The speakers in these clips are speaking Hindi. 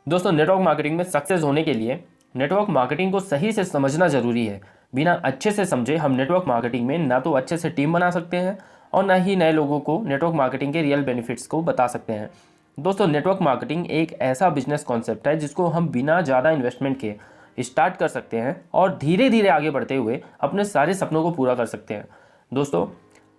दोस्तों, नेटवर्क मार्केटिंग में सक्सेस होने के लिए नेटवर्क मार्केटिंग को सही से समझना ज़रूरी है। बिना अच्छे से समझे हम नेटवर्क मार्केटिंग में ना तो अच्छे से टीम बना सकते हैं और ना ही नए लोगों को नेटवर्क मार्केटिंग के रियल बेनिफिट्स को बता सकते हैं। दोस्तों, नेटवर्क मार्केटिंग एक ऐसा बिजनेस कॉन्सेप्ट है जिसको हम बिना ज़्यादा इन्वेस्टमेंट के स्टार्ट कर सकते हैं और धीरे धीरे आगे बढ़ते हुए अपने सारे सपनों को पूरा कर सकते हैं। दोस्तों,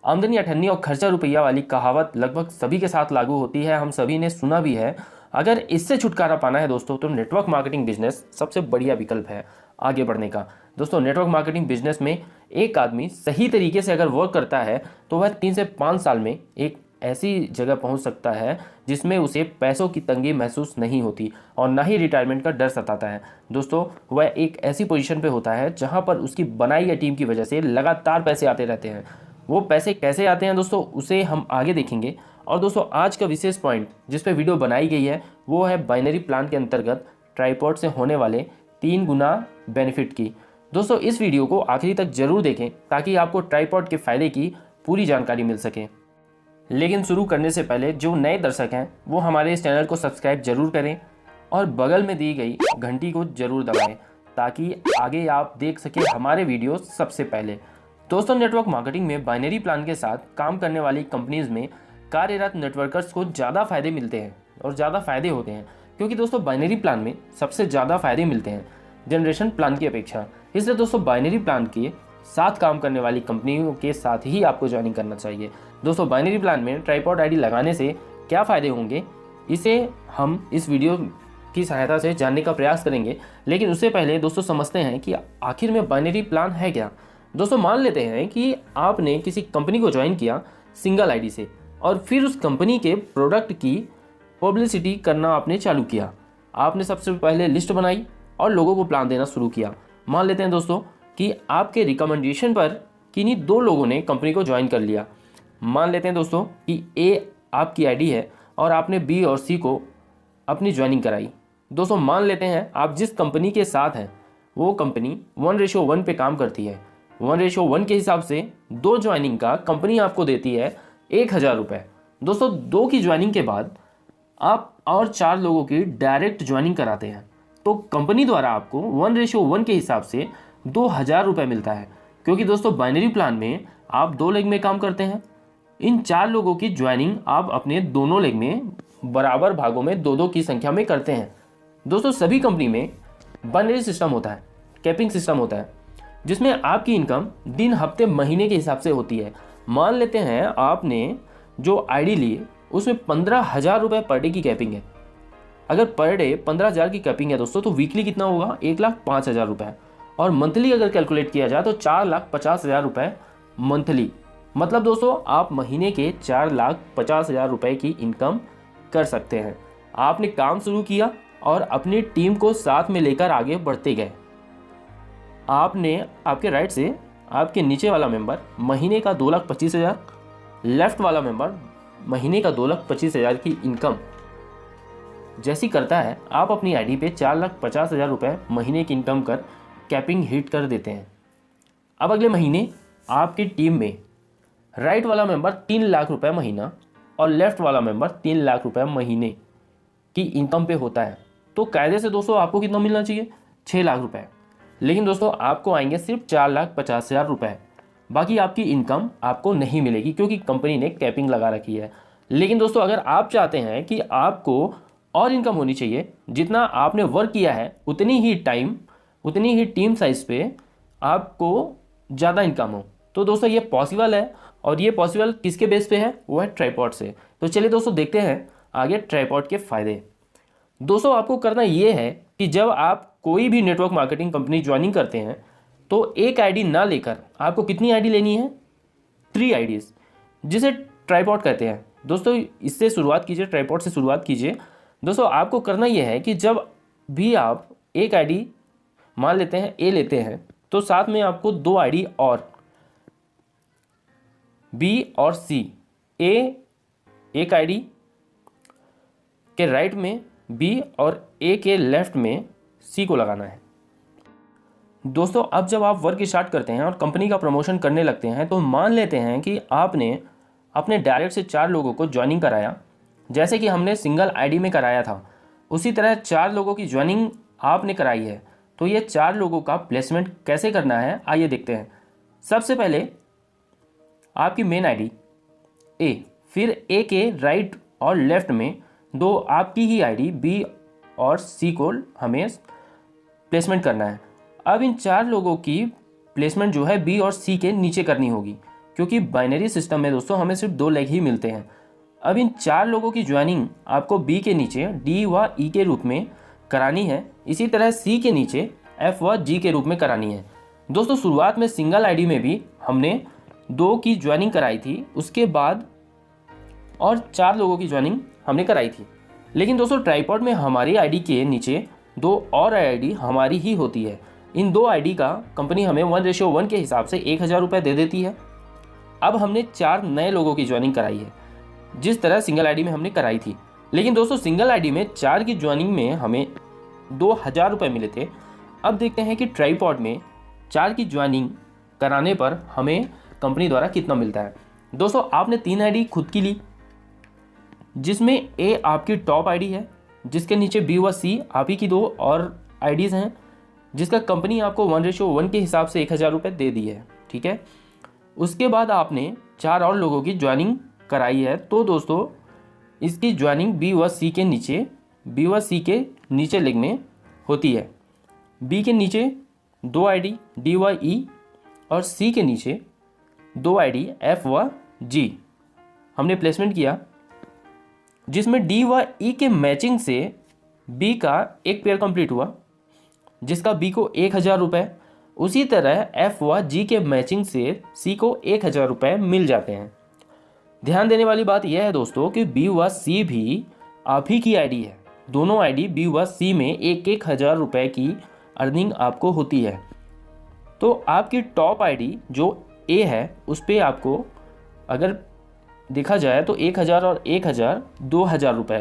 आमदनी अठन्नी और खर्चा रुपया वाली कहावत लगभग सभी के साथ लागू होती है, हम सभी ने सुना भी है। अगर इससे छुटकारा पाना है दोस्तों, तो नेटवर्क मार्केटिंग बिजनेस सबसे बढ़िया विकल्प है आगे बढ़ने का। दोस्तों, नेटवर्क मार्केटिंग बिजनेस में एक आदमी सही तरीके से अगर वर्क करता है तो वह 3 से 5 साल में एक ऐसी जगह पहुंच सकता है जिसमें उसे पैसों की तंगी महसूस नहीं होती और ना ही रिटायरमेंट का डर सताता है। दोस्तों, वह एक ऐसी पोजीशन पे होता है जहां पर उसकी बनाई गई टीम की वजह से लगातार पैसे आते रहते हैं। वो पैसे कैसे आते हैं दोस्तों, उसे हम आगे देखेंगे। और दोस्तों, आज का विशेष पॉइंट जिस पे वीडियो बनाई गई है वो है बाइनरी प्लान के अंतर्गत ट्राइपॉड से होने वाले 3 गुना बेनिफिट की। दोस्तों, इस वीडियो को आखिरी तक जरूर देखें ताकि आपको ट्राइपॉड के फ़ायदे की पूरी जानकारी मिल सके। लेकिन शुरू करने से पहले जो नए दर्शक हैं वो हमारे इस चैनल को सब्सक्राइब जरूर करें और बगल में दी गई घंटी को जरूर दबाएं ताकि आगे आप देख सकें हमारे वीडियो सबसे पहले। दोस्तों, नेटवर्क मार्केटिंग में बाइनरी प्लान के साथ काम करने वाली कंपनीज में कार्यरत नेटवर्कर्स को ज़्यादा फायदे मिलते हैं और ज़्यादा फायदे होते हैं, क्योंकि दोस्तों बाइनरी प्लान में सबसे ज़्यादा फायदे मिलते हैं जनरेशन प्लान की अपेक्षा। इसलिए दोस्तों, बाइनरी प्लान के साथ काम करने वाली कंपनियों के साथ ही आपको ज्वाइनिंग करना चाहिए। दोस्तों, बाइनरी प्लान में ट्राइपॉड आईडी लगाने से क्या फ़ायदे होंगे, इसे हम इस वीडियो की सहायता से जानने का प्रयास करेंगे। लेकिन उससे पहले दोस्तों समझते हैं कि आखिर में बाइनरी प्लान है क्या। दोस्तों, मान लेते हैं कि आपने किसी कंपनी को ज्वाइन किया सिंगल आईडी से और फिर उस कंपनी के प्रोडक्ट की पब्लिसिटी करना आपने चालू किया। आपने सबसे पहले लिस्ट बनाई और लोगों को प्लान देना शुरू किया। मान लेते हैं दोस्तों कि आपके रिकमेंडेशन पर किन्हीं 2 लोगों ने कंपनी को ज्वाइन कर लिया। मान लेते हैं दोस्तों कि ए आपकी आईडी है और आपने बी और सी को अपनी ज्वाइनिंग कराई। दोस्तों, मान लेते हैं आप जिस कंपनी के साथ हैं वो कंपनी 1:1 पे काम करती है। 1:1 के हिसाब से 2 ज्वाइनिंग का कंपनी आपको देती है 1000 रुपये। दोस्तों, 2 की ज्वाइनिंग के बाद आप और 4 लोगों की डायरेक्ट ज्वाइनिंग कराते हैं तो कंपनी द्वारा आपको 1:1 के हिसाब से 2000 रुपये मिलता है, क्योंकि दोस्तों बाइनरी प्लान में आप 2 लेग में काम करते हैं। इन 4 लोगों की ज्वाइनिंग आप अपने दोनों लेग में बराबर भागों में 2-2 की संख्या में करते हैं। दोस्तों, सभी कंपनी में बाइनरी सिस्टम होता है, कैपिंग सिस्टम होता है, जिसमें आपकी इनकम दिन, हफ्ते, महीने के हिसाब से होती है। मान लेते हैं आपने जो आईडी ली उसमें 15,000 रुपये पर डे की कैपिंग है। अगर पर डे 15,000 की कैपिंग है दोस्तों, तो वीकली कितना होगा? 1,05,000 रुपये। और मंथली अगर कैलकुलेट किया जाए तो 4,50,000 रुपये मंथली। मतलब दोस्तों, आप महीने के 4,50,000 रुपये की इनकम कर सकते हैं। आपने काम शुरू किया और अपनी टीम को साथ में लेकर आगे बढ़ते गए। आपने आपके राइट से आपके नीचे वाला मेंबर महीने का 2,25,000, लेफ्ट वाला मेंबर महीने का 2,25,000 की इनकम जैसी करता है, आप अपनी आईडी पे 4,50,000 रुपये महीने की इनकम कर कैपिंग हिट कर देते हैं। अब अगले महीने आपकी टीम में राइट वाला मेंबर 3 लाख रुपये महीना और लेफ्ट वाला मेंबर 3 लाख रुपये महीने की इनकम पे होता है, तो कायदे से दोस्तों आपको कितना मिलना चाहिए? 6 लाख रुपये। लेकिन दोस्तों आपको आएंगे सिर्फ 4,50,000 रुपये। बाकी आपकी इनकम आपको नहीं मिलेगी क्योंकि कंपनी ने कैपिंग लगा रखी है। लेकिन दोस्तों, अगर आप चाहते हैं कि आपको और इनकम होनी चाहिए, जितना आपने वर्क किया है उतनी ही टाइम, उतनी ही टीम साइज पे आपको ज़्यादा इनकम हो, तो दोस्तों ये पॉसिबल है। और ये पॉसिबल किसके बेस पे है? वो है ट्राइपॉड से। तो चलिए दोस्तों देखते हैं आगे ट्राइपॉड के फ़ायदे। दोस्तों, आपको करना ये है कि जब आप कोई भी नेटवर्क मार्केटिंग कंपनी ज्वाइनिंग करते हैं तो एक आईडी ना लेकर आपको कितनी आईडी लेनी है? 3 आईडीज़, जिसे ट्राइपॉड कहते हैं। दोस्तों, इससे शुरुआत कीजिए, ट्राइपॉड से शुरुआत कीजिए। दोस्तों, आपको करना यह है कि जब भी आप एक आईडी मान लेते हैं ए लेते हैं तो साथ में आपको 2 आईडी और बी और सी। ए एक आईडी के राइट में बी और ए के लेफ्ट में सी को लगाना है। दोस्तों, अब जब आप वर्क स्टार्ट करते हैं और कंपनी का प्रमोशन करने लगते हैं तो मान लेते हैं कि आपने अपने डायरेक्ट से 4 लोगों को ज्वाइनिंग कराया, जैसे कि हमने सिंगल आईडी में कराया था। उसी तरह 4 लोगों की ज्वाइनिंग आपने कराई है, तो ये 4 लोगों का प्लेसमेंट कैसे करना है आइए देखते हैं। सबसे पहले आपकी मेन आईडी ए, फिर ए के राइट और लेफ्ट में 2 आपकी ही आईडी बी और सी को हमें प्लेसमेंट करना है। अब इन 4 लोगों की प्लेसमेंट जो है बी और सी के नीचे करनी होगी, क्योंकि बाइनरी सिस्टम में दोस्तों हमें सिर्फ 2 लेग ही मिलते हैं। अब इन 4 लोगों की ज्वाइनिंग आपको बी के नीचे डी व ई के रूप में करानी है, इसी तरह सी के नीचे एफ व जी के रूप में करानी है। दोस्तों शुरुआत में सिंगल आईडी में भी हमने 2 की ज्वाइनिंग कराई थी, उसके बाद और 4 लोगों की ज्वाइनिंग हमने कराई थी। लेकिन दोस्तों ट्राइपॉड में हमारी आईडी के नीचे 2 और आईडी हमारी ही होती है। इन 2 आईडी का कंपनी हमें 1:1 के हिसाब से 1000 रुपये दे देती है। अब हमने 4 नए लोगों की ज्वाइनिंग कराई है, जिस तरह सिंगल आईडी में हमने कराई थी। लेकिन दोस्तों सिंगल आईडी में 4 की ज्वाइनिंग में हमें 2000 रुपये मिले थे। अब देखते हैं कि ट्राइपॉड में 4 की ज्वाइनिंग कराने पर हमें कंपनी द्वारा कितना मिलता है। दोस्तों आपने 3 आईडी खुद की ली, जिसमें ए आपकी टॉप आईडी है, जिसके नीचे बी व सी आप ही की 2 और आईडीज़ हैं, जिसका कंपनी आपको 1:1 के हिसाब से 1000 रुपये दे दी है। ठीक है, उसके बाद आपने 4 और लोगों की ज्वाइनिंग कराई है, तो दोस्तों इसकी ज्वाइनिंग बी व सी के नीचे लेग में होती है। बी के नीचे 2 आईडी डी व ई और सी के नीचे 2 आईडी एफ व जी हमने प्लेसमेंट किया, जिसमें डी व ई के मैचिंग से बी का एक पेयर कंप्लीट हुआ, जिसका बी को 1000 रुपये। उसी तरह एफ व जी के मैचिंग से सी को 1000 रुपये मिल जाते हैं। ध्यान देने वाली बात यह है दोस्तों कि बी व सी भी आप ही की आईडी है। दोनों आईडी बी व सी में 1000 रुपये की अर्निंग आपको होती है। तो आपकी टॉप आईडी जो ए है उस पर आपको अगर देखा जाए तो 1000 और 1000 2000 रुपये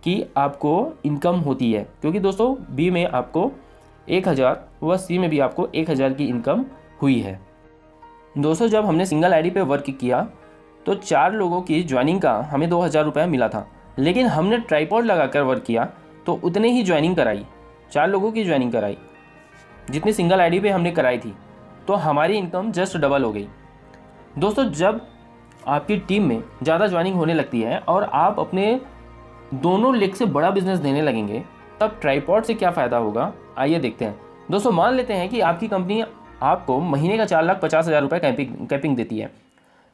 की आपको इनकम होती है, क्योंकि दोस्तों बी में आपको 1000 व सी में भी आपको 1000 की इनकम हुई है। दोस्तों जब हमने सिंगल आईडी पे वर्क किया तो 4 लोगों की ज्वाइनिंग का हमें 2000 रुपये मिला था, लेकिन हमने ट्राइपॉड लगाकर वर्क किया तो उतने ही ज्वाइनिंग कराई, 4 लोगों की ज्वाइनिंग कराई जितनी सिंगल आईडी पे हमने कराई थी, तो हमारी इनकम जस्ट डबल हो गई। दोस्तों जब आपकी टीम में ज़्यादा ज्वाइनिंग होने लगती है और आप अपने दोनों लेग से बड़ा बिजनेस देने लगेंगे, तब ट्राइपॉड से क्या फ़ायदा होगा आइए देखते हैं। दोस्तों मान लेते हैं कि आपकी कंपनी आपको महीने का 4,50,000 रुपये कैपिंग देती है।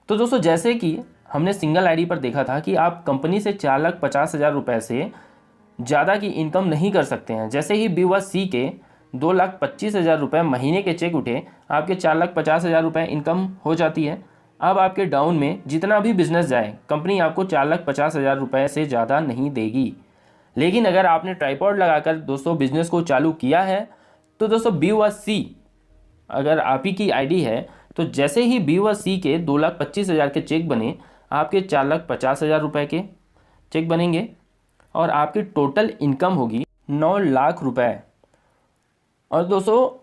तो दोस्तों जैसे कि हमने सिंगल आईडी पर देखा था कि आप कंपनी से 4,50,000 रुपये से ज़्यादा की इनकम नहीं कर सकते हैं। जैसे ही बी व सी के 2,25,000 रुपये महीने के चेक उठे, आपके 4,50,000 रुपये इनकम हो जाती है। अब आपके डाउन में जितना भी बिजनेस जाए कंपनी आपको 4,50,000 रुपये से ज़्यादा नहीं देगी। लेकिन अगर आपने ट्राइपॉड लगाकर दोस्तों बिजनेस को चालू किया है तो दोस्तों बी व सी अगर आप ही की आईडी है, तो जैसे ही बी व सी के 2,25,000 के चेक बने, आपके 4,50,000 रुपये के चेक बनेंगे और आपकी टोटल इनकम होगी 9 लाख रुपए। और दोस्तों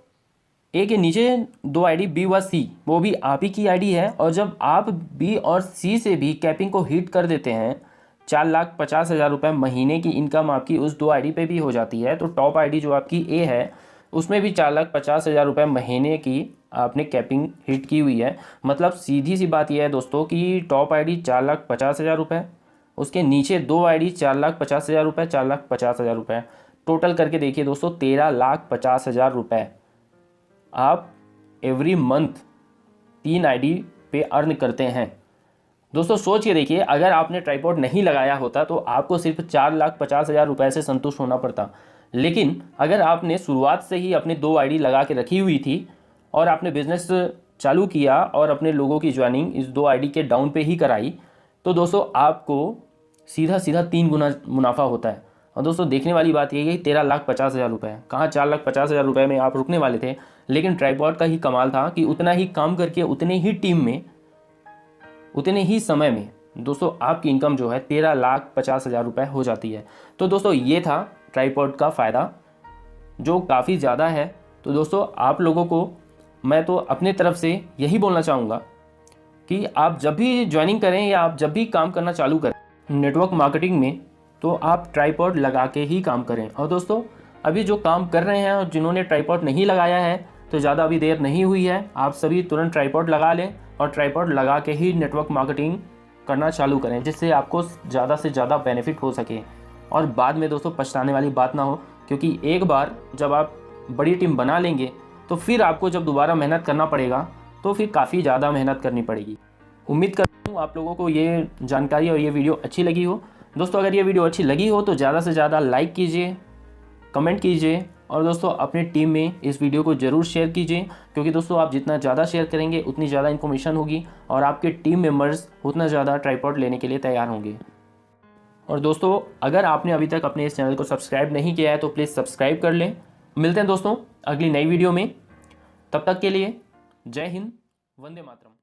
ए के नीचे 2 आईडी बी व सी वो भी आप ही की आईडी है, और जब आप बी और सी से भी कैपिंग को हिट कर देते हैं 4,50,000 रुपये महीने की इनकम आपकी उस 2 आईडी पे भी हो जाती है। तो टॉप आईडी जो आपकी ए है उसमें भी 4,50,000 रुपये महीने की आपने कैपिंग हिट की हुई है। मतलब सीधी सी बात यह है दोस्तों कि टॉप आईडी 4,50,000 रुपये, उसके नीचे 2 आईडी 4,50,000 रुपये, 4,50,000 रुपये, टोटल करके देखिए दोस्तों 13,50,000 रुपये आप एवरी मंथ 3 आईडी पे अर्न करते हैं। दोस्तों सोच के देखिए, अगर आपने ट्राइपॉड नहीं लगाया होता तो आपको सिर्फ 4,50,000 रुपये से संतुष्ट होना पड़ता। लेकिन अगर आपने शुरुआत से ही अपने 2 आईडी लगा के रखी हुई थी और आपने बिजनेस चालू किया और अपने लोगों की ज्वाइनिंग इस 2 आईडी के डाउन पे ही कराई, तो दोस्तों आपको सीधा 3 गुना मुनाफा होता है। और दोस्तों देखने वाली बात यही है 13,50,000 रुपये, कहाँ 4,50,000 रुपये में आप रुकने वाले थे। लेकिन ट्राइपॉड का ही कमाल था कि उतना ही काम करके उतने ही टीम में उतने ही समय में दोस्तों आपकी इनकम जो है 13,50,000 रुपये हो जाती है। तो दोस्तों ये था ट्राइपॉड का फ़ायदा जो काफ़ी ज़्यादा है। तो दोस्तों आप लोगों को मैं तो अपने तरफ से यही बोलना चाहूँगा कि आप जब भी ज्वाइनिंग करें या आप जब भी काम करना चालू करें, नेटवर्क मार्केटिंग में तो आप ट्राइपॉड लगा के ही काम करें। और दोस्तों अभी जो काम कर रहे हैं और जिन्होंने ट्राइपॉड नहीं लगाया है तो ज़्यादा अभी देर नहीं हुई है, आप सभी तुरंत ट्राइपॉड लगा लें और ट्राइपॉड लगा के ही नेटवर्क मार्केटिंग करना चालू करें, जिससे आपको ज़्यादा से ज़्यादा बेनिफिट हो सके और बाद में दोस्तों पछताने वाली बात ना हो। क्योंकि एक बार जब आप बड़ी टीम बना लेंगे तो फिर आपको जब दोबारा मेहनत करना पड़ेगा तो फिर काफ़ी ज़्यादा मेहनत करनी पड़ेगी। उम्मीद करता हूँ आप लोगों को ये जानकारी और ये वीडियो अच्छी लगी हो। दोस्तों अगर ये वीडियो अच्छी लगी हो तो ज़्यादा से ज़्यादा लाइक कीजिए, कमेंट कीजिए और दोस्तों अपनी टीम में इस वीडियो को ज़रूर शेयर कीजिए, क्योंकि दोस्तों आप जितना ज़्यादा शेयर करेंगे उतनी ज़्यादा इन्फॉर्मेशन होगी और आपके टीम मेंबर्स उतना ज़्यादा ट्राइपॉड लेने के लिए तैयार होंगे। और दोस्तों अगर आपने अभी तक अपने इस चैनल को सब्सक्राइब नहीं किया है तो प्लीज़ सब्सक्राइब कर लें। मिलते हैं दोस्तों अगली नई वीडियो में, तब तक के लिए जय हिंद, वंदे मातरम।